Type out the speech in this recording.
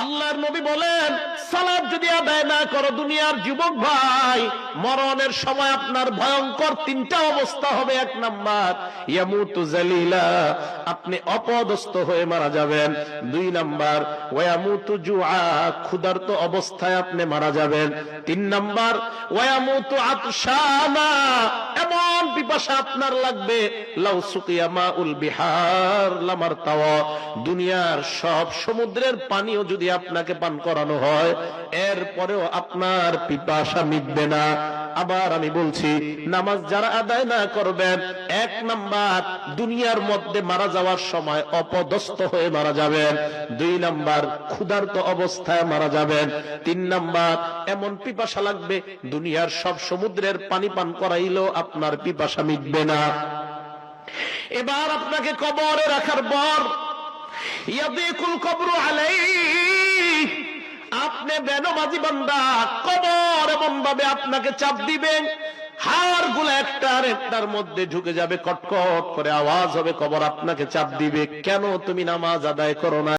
আল্লাহর নবী বলেন, সালাত যদি আদায় না করো দুনিয়ার যুবক ভাই, মরণের সময় আপনার ভয়ঙ্কর তিনটা অবস্থা হবে। এক নাম্বার, ইয়ামুতু জালিলা, আপনি অপদস্থ হয়ে মারা যাবেন। দুই নাম্বার, ওয়ায়ামুতু জুআ, ক্ষুধার্ত অবস্থায় আপনি মারা যাবেন। তিন নাম্বার, ওয়ায়ামুতু আতশানা, এমন পিপাসা আপনার লাগবে, লাউ সুকিয়া মাউল বিহার লামারতাওয়া, দুনিয়ার সব সমুদ্রের পানিও যদি আপনাকে পান করানো হয় এরপরেও আপনার পিপাসা মিটবে না। আবার আমি বলছি, নামাজ যারা আদায় না করবেন, এক নাম্বার দুনিয়ার মধ্যে মারা যাওয়ার সময় অপদস্থ হয়ে মারা যাবেন। দুই নাম্বার, ক্ষুধার্ত অবস্থায় মারা যাবেন। তিন নাম্বার, এমন পিপাসা লাগবে দুনিয়ার সব সমুদ্রের পানি পান করাইলেও আপনার পিপাসা মিটবে না। এবার আপনাকে কবরে রাখার পর ইয়াদিকুল কবরু আলাইহি, আপনি বেনমাজি বান্দা, কবর এমন ভাবে আপনাকে চাপ দিবেন, হাড় গুলো একটার একটার মধ্যে ঢুকে যাবে, কটকট করে আওয়াজ হবে, কবর আপনাকে চাপ দিবে, কেন তুমি নামাজ আদায় করো না?